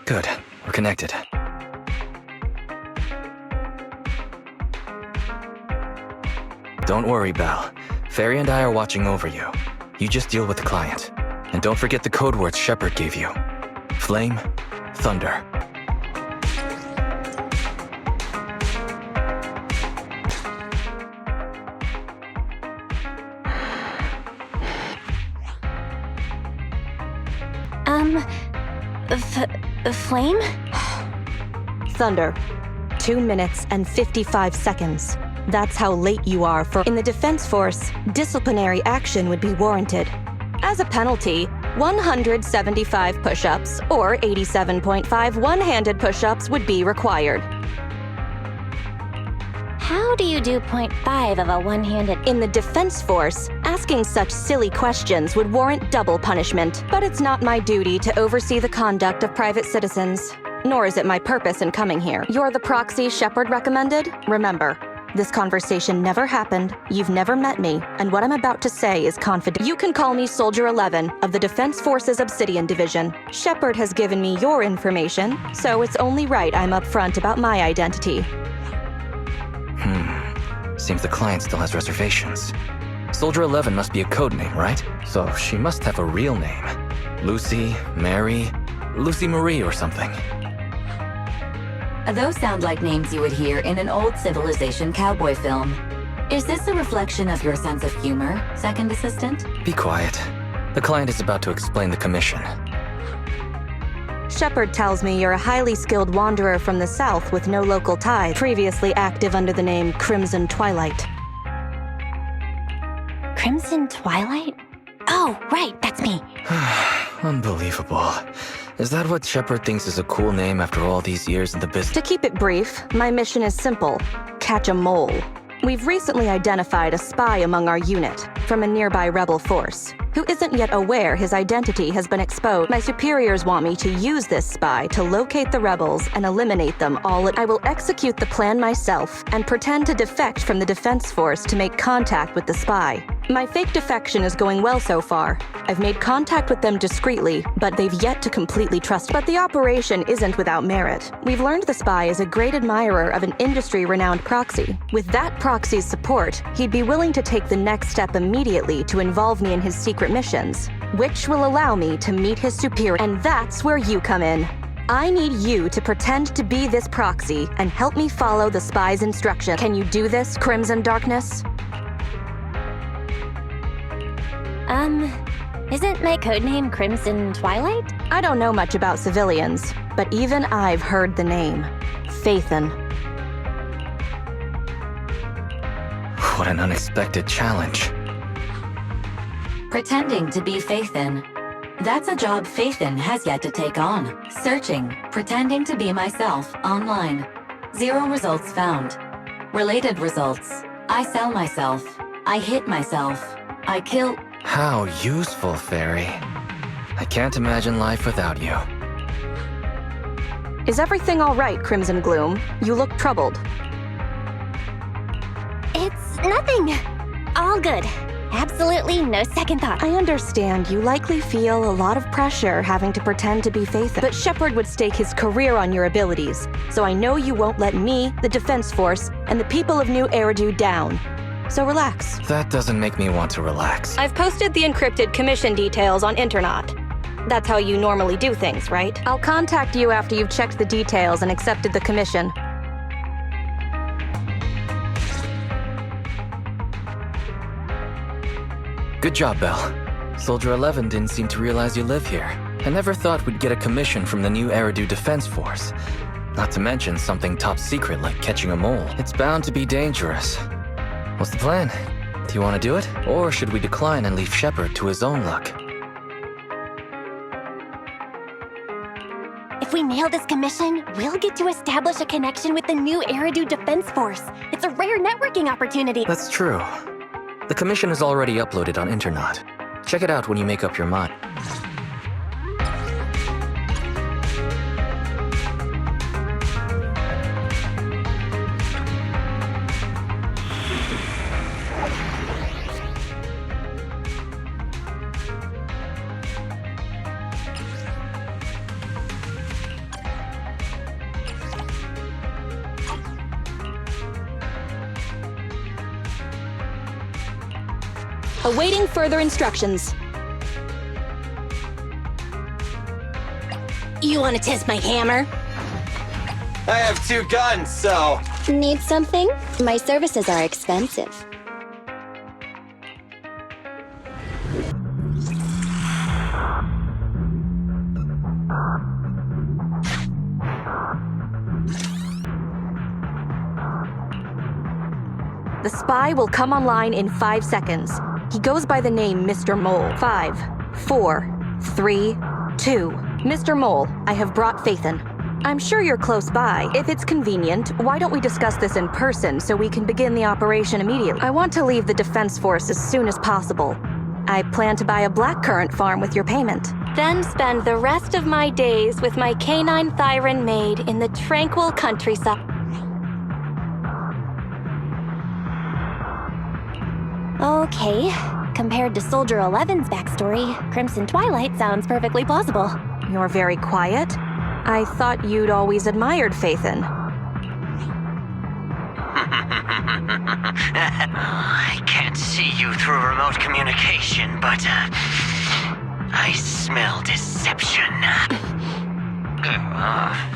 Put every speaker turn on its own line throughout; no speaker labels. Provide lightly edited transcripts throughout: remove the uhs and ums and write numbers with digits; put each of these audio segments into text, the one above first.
Good. We're connected. Don't worry, Belle. Fairy and I are watching over you. You just deal with the client. And don't forget the code words Shepard gave you. Flame, thunder.
Flame?
Thunder. 2 minutes and 55 seconds. That's how late you are for. In the Defense Force, disciplinary action would be warranted. As a penalty, 175 push-ups or 87.5 one-handed push-ups would be required.
How do you do 0.5 of a one-handed?
In the Defense Force, asking such silly questions would warrant double punishment. But it's not my duty to oversee the conduct of private citizens. Nor is it my purpose in coming here. You're the proxy Shepard recommended? Remember, this conversation never happened, you've never met me, and what I'm about to say is confidential. You can call me Soldier 11 of the Defense Forces Obsidian Division. Shepard has given me your information, so it's only right I'm upfront about my identity.
Seems the client still has reservations. Soldier 11 must be a code name, right? So she must have a real name. Lucy, Mary, Lucy Marie or something.
Those sound like names you would hear in an old Civilization cowboy film. Is this a reflection of your sense of humor, second assistant?
Be quiet. The client is about to explain the commission.
Shepard tells me you're a highly skilled wanderer from the south with no local ties, previously active under the name Crimson Twilight.
Crimson Twilight? Oh, right, that's me.
Unbelievable. Is that what Shepard thinks is a cool name after all these years in the business?
To keep it brief, my mission is simple: catch a mole. We've recently identified a spy among our unit from a nearby rebel force who isn't yet aware his identity has been exposed. My superiors want me to use this spy to locate the rebels and eliminate them all. I will execute the plan myself and pretend to defect from the Defense Force to make contact with the spy. My fake defection is going well so far. I've made contact with them discreetly, but they've yet to completely trust. But the operation isn't without merit. We've learned the spy is a great admirer of an industry-renowned proxy. With that proxy's support, he'd be willing to take the next step immediately to involve me in his secret missions, which will allow me to meet his superior. And that's where you come in. I need you to pretend to be this proxy and help me follow the spy's instruction. Can you do this, Crimson Darkness?
Isn't my codename Crimson Twilight?
I don't know much about civilians, but even I've heard the name. Phaethon.
What an unexpected challenge.
Pretending to be Phaethon. That's a job Phaethon has yet to take on. Searching, pretending to be myself online. 0 results found. Related results. I sell myself. I hit myself. I kill...
How useful, Fairy. I can't imagine life without you.
Is everything all right, Crimson Gloom? You look troubled.
It's nothing. All good. Absolutely no second thought.
I understand you likely feel a lot of pressure having to pretend to be Phaethon, but Shepard would stake his career on your abilities, so I know you won't let me, the Defense Force, and the people of New Eridu down. So relax.
That doesn't make me want to relax.
I've posted the encrypted commission details on Internet. That's how you normally do things, right? I'll contact you after you've checked the details and accepted the commission.
Good job, Belle. Soldier 11 didn't seem to realize you live here. I never thought we'd get a commission from the New Eridu Defense Force. Not to mention something top secret like catching a mole. It's bound to be dangerous. What's the plan? Do you want to do it? Or should we decline and leave Shepard to his own luck?
If we nail this commission, we'll get to establish a connection with the New Eridu Defense Force. It's a rare networking opportunity.
That's true. The commission is already uploaded on Internet. Check it out when you make up your mind.
Awaiting further instructions.
You want to test my hammer?
I have 2 guns, so...
Need something? My services are expensive.
The spy will come online in 5 seconds. He goes by the name Mr. Mole. 5, 4, 3, 2. Mr. Mole, I have brought Faithin. I'm sure you're close by. If it's convenient, why don't we discuss this in person so we can begin the operation immediately? I want to leave the Defense Force as soon as possible. I plan to buy a blackcurrant farm with your payment. Then spend the rest of my days with my canine Thyron maid in the tranquil countryside.
Okay. Compared to Soldier 11's backstory, Crimson Twilight sounds perfectly plausible.
You're very quiet. I thought you'd always admired Faithin.
I can't see you through remote communication, but I smell deception.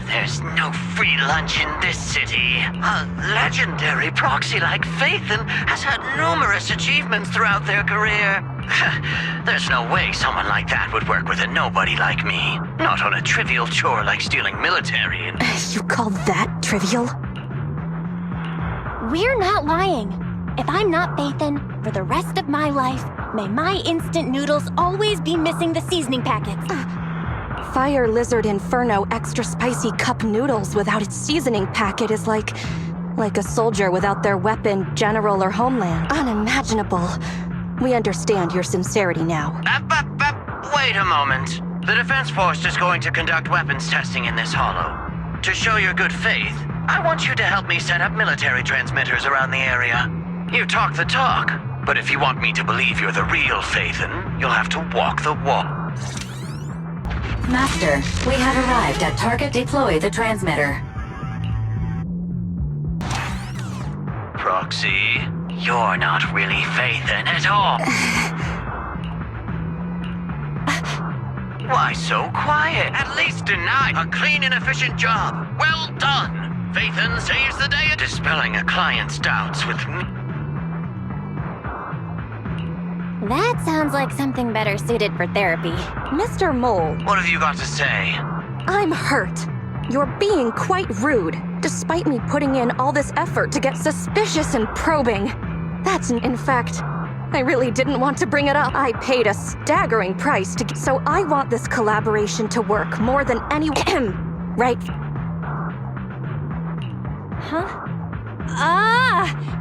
There's no free lunch in this city. A legendary proxy like Faithin has had numerous achievements throughout their career. There's no way someone like that would work with a nobody like me. Not on a trivial chore like stealing military and...
You call that trivial?
We're not lying. If I'm not Faithin, for the rest of my life, may my instant noodles always be missing the seasoning packets.
Fire Lizard Inferno extra spicy cup noodles without its seasoning packet is like a soldier without their weapon, general, or homeland. Unimaginable. We understand your sincerity now.
Wait a moment. The Defense Force is going to conduct weapons testing in this hollow. To show your good faith, I want you to help me set up military transmitters around the area. You talk the talk, but if you want me to believe you're the real Faithin, you'll have to walk the walk.
Master, we have arrived at target. Deploy the transmitter.
Proxy, you're not really Faithin at all. Why so quiet? At least deny a clean and efficient job. Well done. Faithin saves the day. Dispelling a client's doubts with me.
That sounds like something better suited for therapy.
Mr. Mole,
What have you got to say?
I'm hurt. You're being quite rude, despite me putting in all this effort to get suspicious and probing. That's, in fact, I really didn't want to bring it up. I paid a staggering price to so I want this collaboration to work more than any right?
Huh?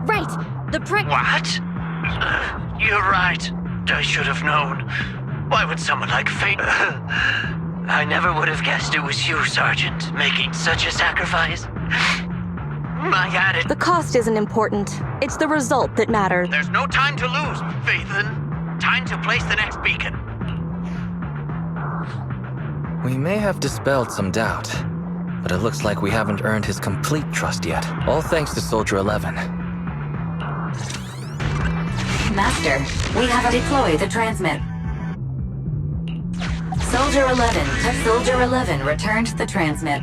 Right. The
What? You're right. I should have known. Why would someone like Fate... I never would have guessed it was you, Sergeant, making such a sacrifice. My attitude...
The cost isn't important. It's the result that matters.
There's no time to lose, Faithin. Time to place the next beacon.
We may have dispelled some doubt, but it looks like we haven't earned his complete trust yet. All thanks to Soldier 11.
Master, we have deploy the transmit. Soldier 11, Soldier 11 returned the transmit.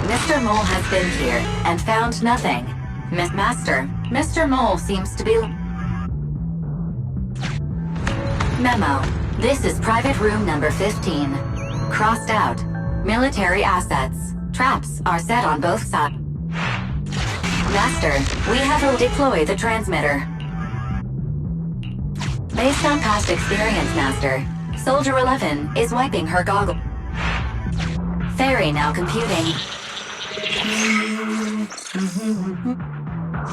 Mr. Mole has been here and found nothing. Master, Mr. Mole seems to be... Memo. This is private room number 15. Crossed out. Military assets. Traps are set on both sides. Master, we have to deploy the transmitter. Based on past experience, Master, Soldier 11 is wiping her goggle. Fairy now computing.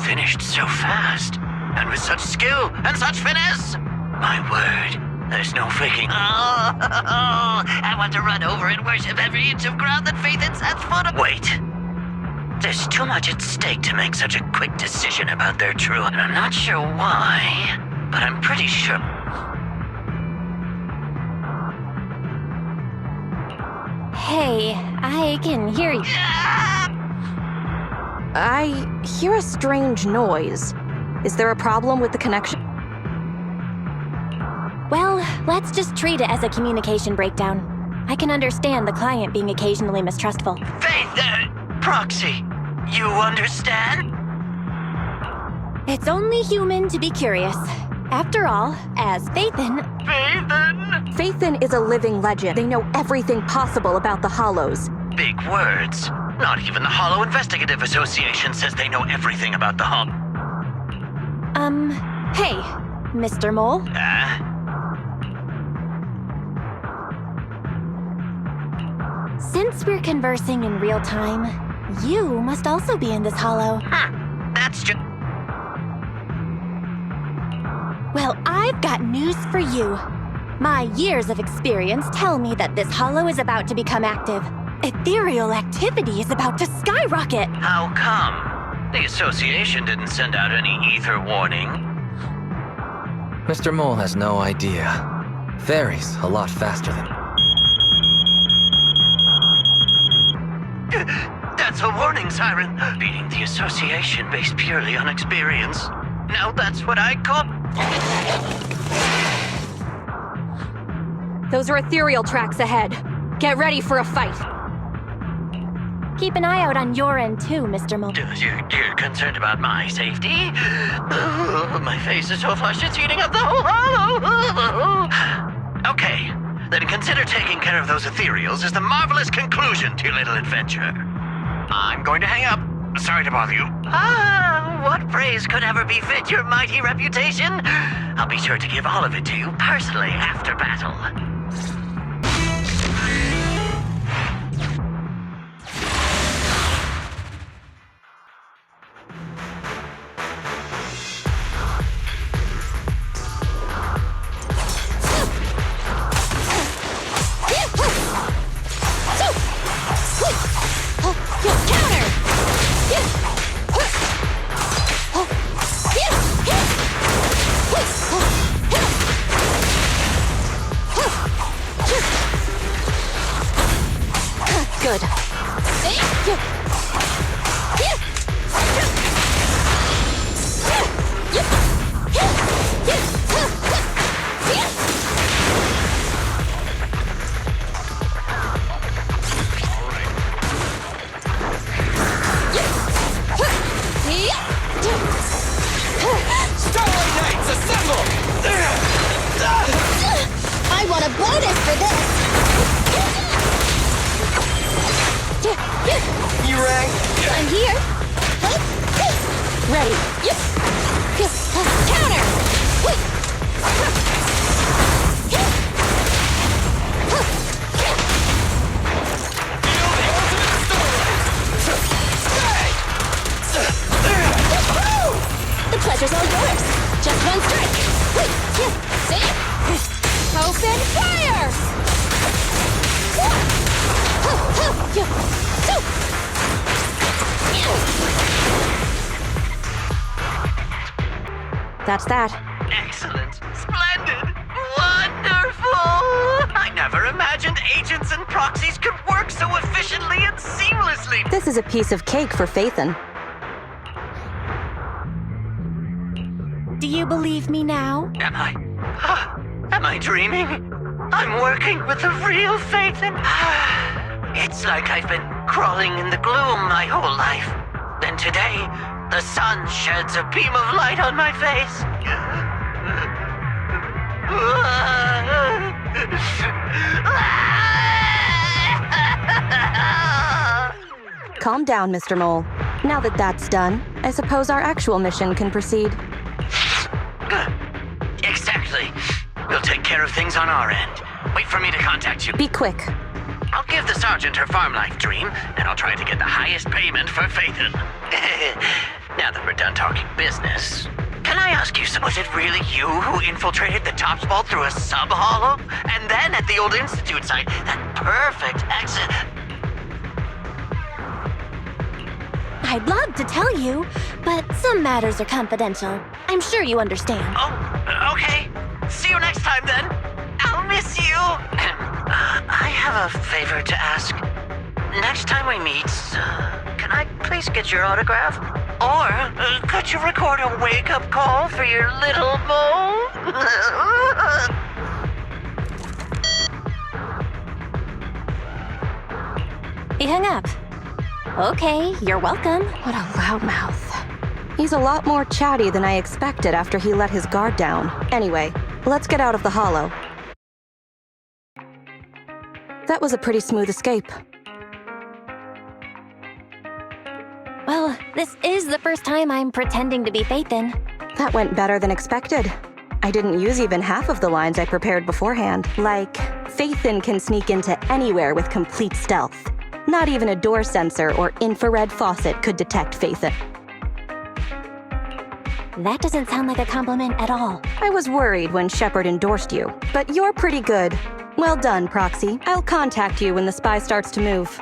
Finished so fast, and with such skill and such finesse. My word, there's no faking. Oh, I want to run over and worship every inch of ground that Faithin sets foot on. Wait. There's too much at stake to make such a quick decision about their true, and I'm not sure why, but I'm pretty sure.
Hey, I can hear you.
I hear a strange noise. Is there a problem with the connection?
Well, let's just treat it as a communication breakdown. I can understand the client being occasionally mistrustful.
Faith, Proxy, you understand?
It's only human to be curious. After all, as Faithin,
Faithin?
Faithin is a living legend. They know everything possible about the Hollows.
Big words. Not even the Hollow Investigative Association says they know everything about the Hollow.
Hey, Mr. Mole. Since we're conversing in real time, you must also be in this hollow.
That's just...
Well, I've got news for you. My years of experience tell me that this hollow is about to become active. Ethereal activity is about to skyrocket.
How come? The association didn't send out any ether warning.
Mr. Mole has no idea. Varies a lot faster than...
That's a warning siren. Beating the association based purely on experience. Now that's what I call...
Those are ethereal tracks ahead. Get ready for a fight.
Keep an eye out on your end too, Mr. Mole.
You're concerned about my safety? My face is so flushed it's eating up the whole hollow. Okay, then consider taking care of those ethereals as the marvelous conclusion to your little adventure. I'm going to hang up. Sorry to bother you. What praise could ever befit your mighty reputation? I'll be sure to give all of it to you personally after battle.
Good.
Starlight Knights, assemble!
I want a bonus for this!
You rang?
I'm here. Ready. Counter! The pleasure's all yours. Just one strike. See? Open fire!
That's that.
Excellent. Splendid. Wonderful. I never imagined agents and proxies could work so efficiently and seamlessly.
This is a piece of cake for Faithin.
Do you believe me now?
Am I dreaming? I'm working with the real Faithin. It's like I've been crawling in the gloom my whole life. Then today, the sun sheds a beam of light on my face.
Calm down, Mr. Mole. Now that that's done, I suppose our actual mission can proceed.
Exactly. We'll take care of things on our end. Wait for me to contact you.
Be quick.
I'll give the sergeant her farm life dream, and I'll try to get the highest payment for Faithin. Now that we're done talking business, can I ask you, was it really you who infiltrated the Tops Vault through a sub-hollow? And then at the old Institute site, that perfect exit...
I'd love to tell you, but some matters are confidential. I'm sure you understand.
Oh, okay. See you next time then. I'll miss you. I have a favor to ask. Next time we meet, can I please get your autograph? Or could you record a wake-up call for your little mole?
He hung up. Okay, you're welcome.
What a loudmouth. He's a lot more chatty than I expected after he let his guard down. Anyway, let's get out of the hollow. That was a pretty smooth escape.
Well, this is the first time I'm pretending to be Phaethon.
That went better than expected. I didn't use even half of the lines I prepared beforehand. Like, Phaethon can sneak into anywhere with complete stealth. Not even a door sensor or infrared faucet could detect Phaethon.
That doesn't sound like a compliment at all.
I was worried when Shepard endorsed you, but you're pretty good. Well done, Proxy. I'll contact you when the spy starts to move.